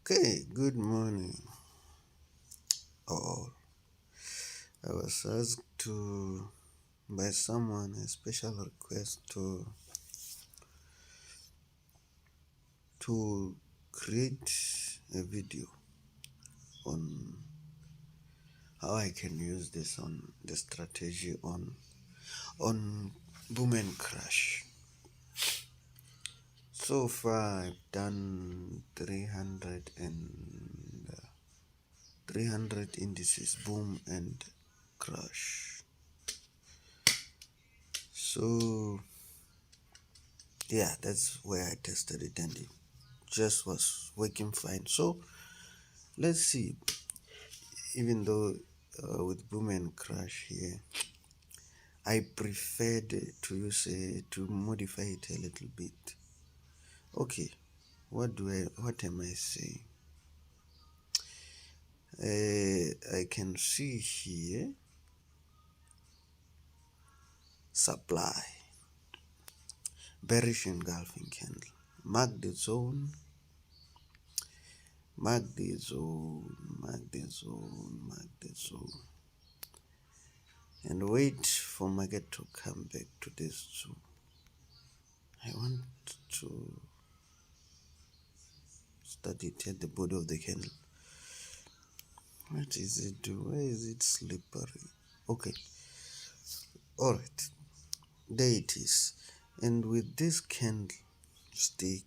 Okay, good morning all. I was asked by someone a special request to create a video on how I can use this on the strategy on boom and crash. So far I've done 300 indices boom and crash. So yeah, that's where I tested it and it just was working fine. So let's see. Even though with boom and crash here, I preferred to to modify it a little bit. Okay, what am I saying? I can see here supply bearish engulfing candle. Mark the zone, mark the zone, mark the zone, mark the zone, and wait for market to come back to this zone. I want to start it at the body of the candle. What is it do? Why is it slippery? Okay, alright, there it is. And with this candlestick,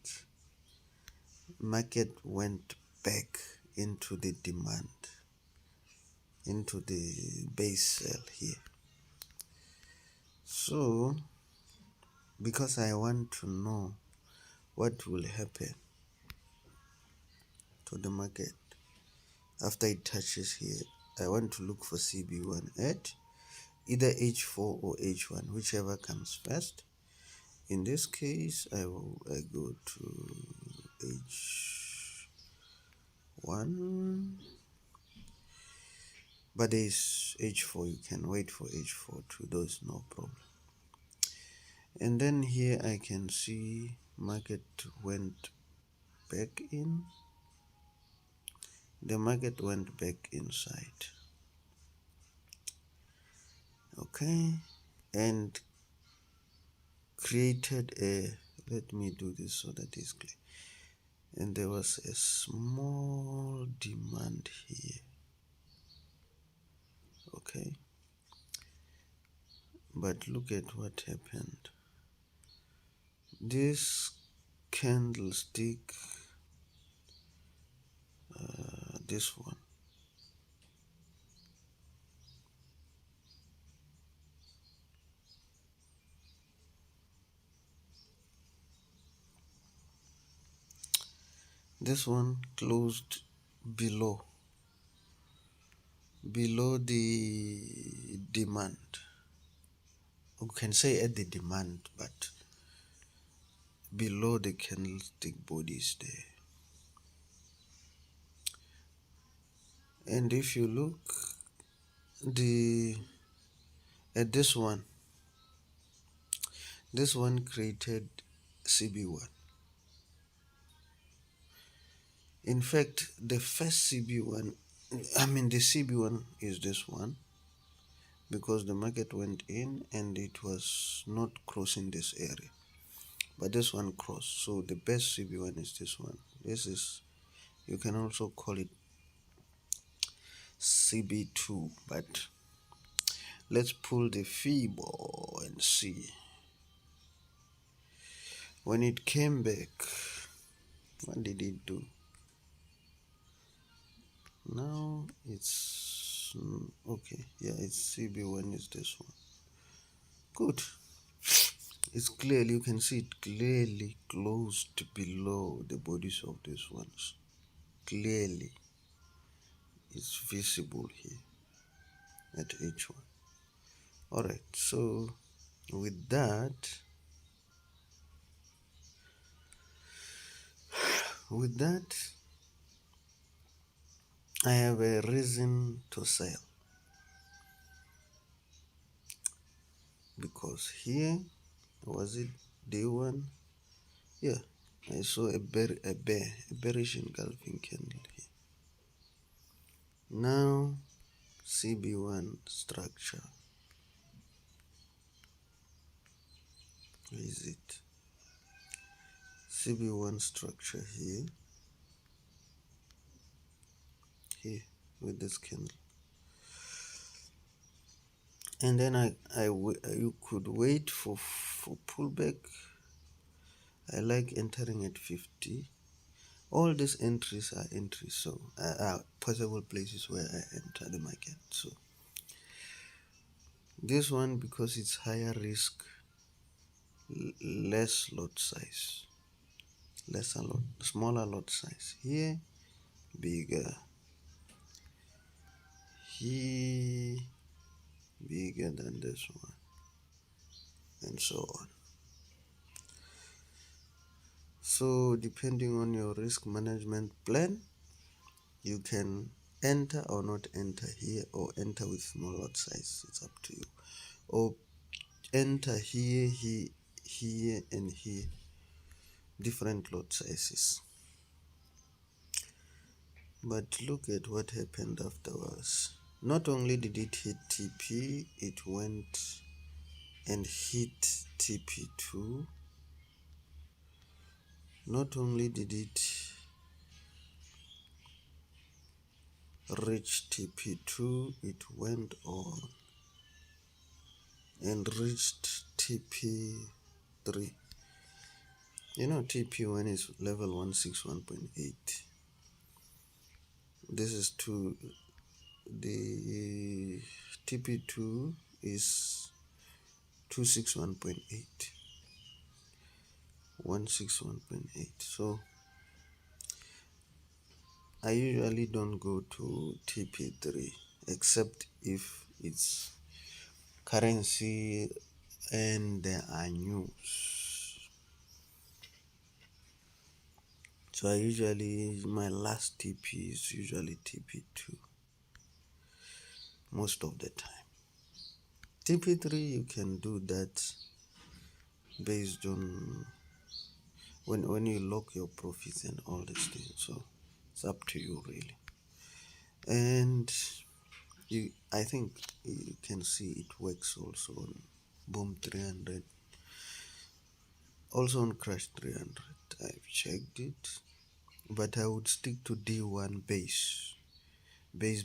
market went back into the demand, into the base sell here. So, because I want to know what will happen to the market after it touches here, I want to look for CB1 at either H4 or H1, whichever comes first. In this case, I go to H1, but there is H4. You can wait for H4 too. There's no problem. And then here I can see market went back in. The market went back inside. Okay, and created a. Let me do this so that it's clear. And there was a small demand here. Okay, but look at what happened. This candlestick, this one, closed below the demand. We can say at the demand, but below the candlestick bodies there. And if you look at this one created CB1. In fact, the first CB1, the CB1 is this one, because the market went in and it was not crossing this area, but this one crossed. So the best CB1 is this one. This is, you can also call it CB2, but let's pull the Fibo and see. When it came back, what did it do? Now it's okay. Yeah, it's CB1 is this one. Good. It's clearly, you can see it clearly closed below the bodies of these ones. Clearly, it's visible here at H1. Alright, so with that, I have a reason to sell, because here, was it day one? Yeah, I saw a bearish engulfing candle here. Now CB1 structure. Where is it? CB1 structure here, with this candle, and then you could wait for pullback. I like entering at 50. All these entries are entries, so are possible places where I enter the market. So this one, because it's higher risk, less lot size, smaller lot size. Here, bigger. Here, bigger than this one, and so on. So depending on your risk management plan, you can enter or not enter here, or enter with small lot size. It's up to you. Or enter here, and here, different lot sizes. But look at what happened afterwards. Not only did it hit TP, it went and hit TP2. Not only did it reach TP2, it went on and reached TP3. You know, TP1 is level 161.8. This is the TP2 is 261.8. 161.8. So I usually don't go to TP3 except if it's currency and there are news. So my last TP is usually TP2 most of the time. TP3, you can do that based on when you lock your profits and all these things. So it's up to you really. And I think you can see it works also on Boom 300, also on Crash 300. I've checked it, but I would stick to D1 base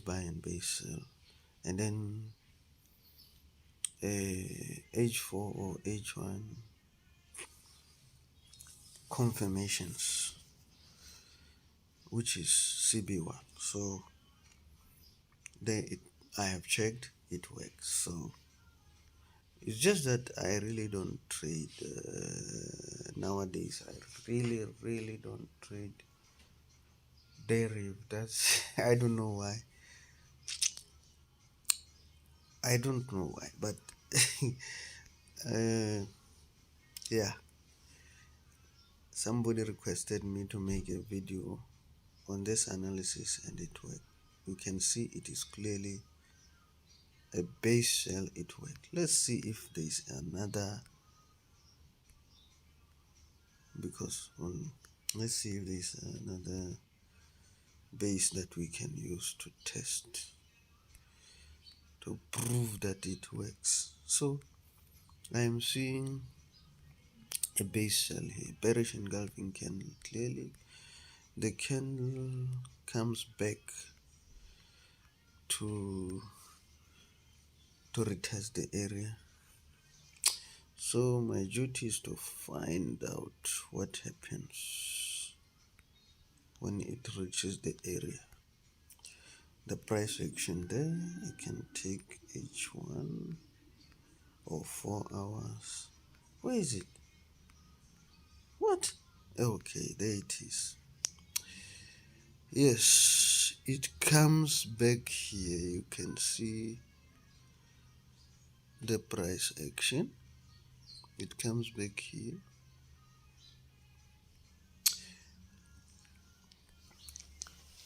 buy and base sell, and then H4 or H1 confirmations, which is CB1. So I have checked, it works. So it's just that I really don't trade nowadays. I really don't trade derivative. That's I don't know why. But yeah, somebody requested me to make a video on this analysis, and it worked. You can see it is clearly a base sell. It worked. Let's see if there is another, because let's see if there is another base that we can use to test, to prove that it works. So I am seeing a base sell here, bearish engulfing candle. Clearly the candle comes back to retest the area. So my duty is to find out what happens when it reaches the area. The price action there, I can take H1 or 4 hours. Where is it? What? Okay, there it is. Yes, it comes back here. You can see the price action. It comes back here.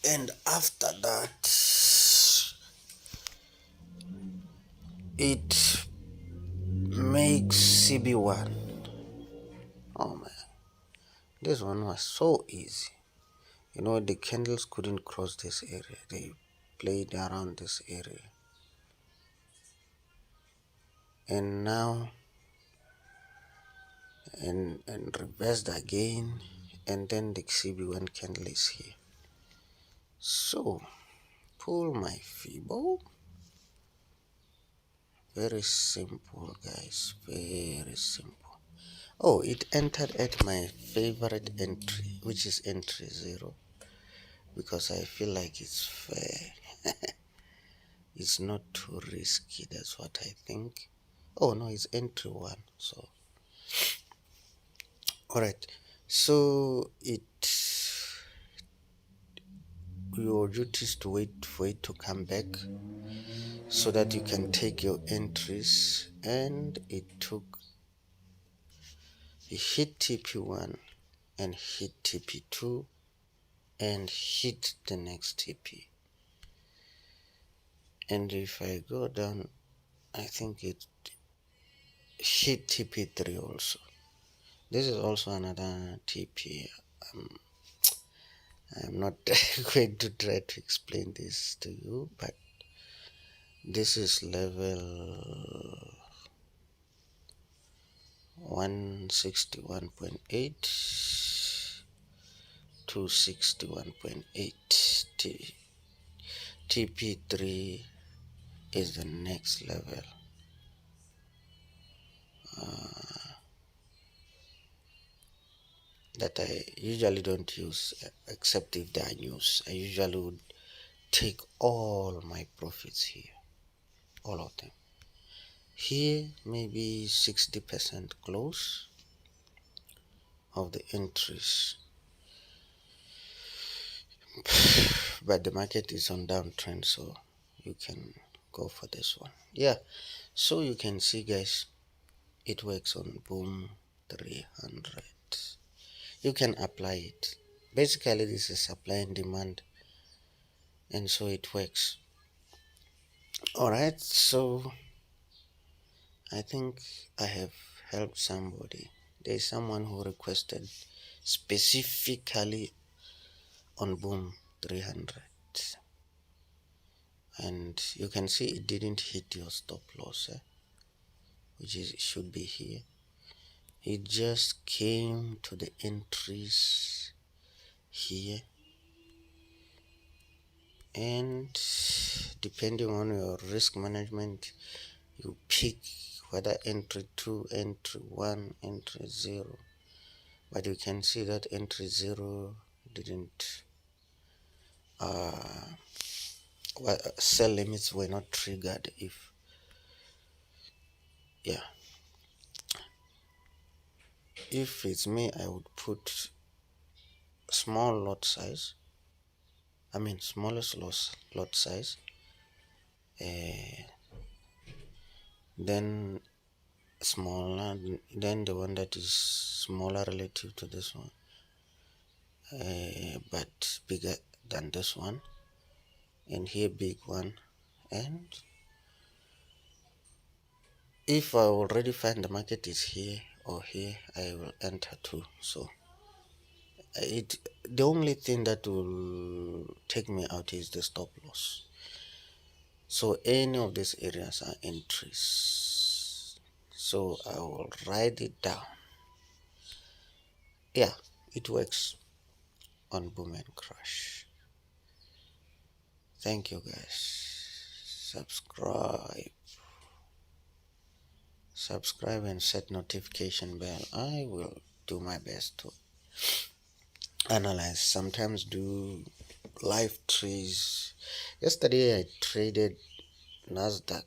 And after that, it makes CB1. Oh man, This one was so easy. The candles couldn't cross this area. They played around this area. And now, and reversed again, and then the CB1 candle is here. So, pull my Fibo. Very simple, guys. Very simple. Oh, it entered at my favorite entry, which is entry 0, because I feel like it's fair. It's not too risky, that's what I think. Oh no, it's entry 1. So, alright. So, your duty is to wait for it to come back so that you can take your entries. And it hit TP1 and hit TP2 and hit the next TP. And if I go down, I think it hit TP3 also. This is also another TP. I'm not going to try to explain this to you, but this is level 161.8 to 61.8. TP3 is the next level. That I usually don't use except if they are news. I usually would take all my profits here, all of them. Here, maybe 60% close of the entries, but the market is on downtrend, so you can go for this one. Yeah, so you can see, guys, it works on Boom 300. You can apply it. Basically, this is supply and demand, and so it works. All right, so I think I have helped somebody. There is someone who requested specifically on Boom 300, and you can see it didn't hit your stop loss, which should be here. It just came to the entries here, and depending on your risk management, you pick whether entry 2, entry 1, entry 0. But you can see that entry 0 didn't sell limits were not triggered. If it's me, I would put small lot size, smallest lot size, then smaller, then the one that is smaller relative to this one, but bigger than this one, and here big one. And if I already find the market is here or here, I will enter too. So the only thing that will take me out is the stop loss. So any of these areas are entries. So I will write it down. Yeah, it works on Boom and Crash. Thank you, guys. Subscribe and set notification bell. I will do my best to analyze, sometimes do live trades. Yesterday I traded Nasdaq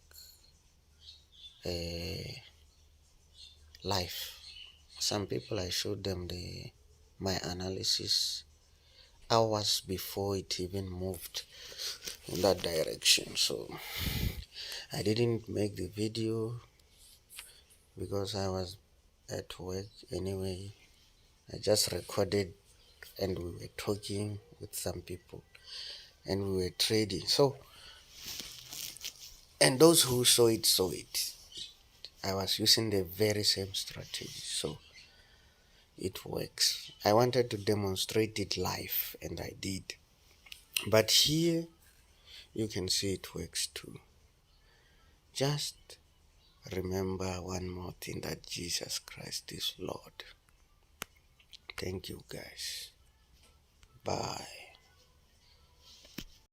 live. Some people, I showed them my analysis hours before it even moved in that direction. So I didn't make the video because I was at work anyway. I just recorded, and we were talking with some people and we were trading. So, and those who saw it. I was using the very same strategy. So it works. I wanted to demonstrate it live, and I did. But here you can see it works too. Just remember one more thing, that Jesus Christ is Lord. Thank you, guys. Bye.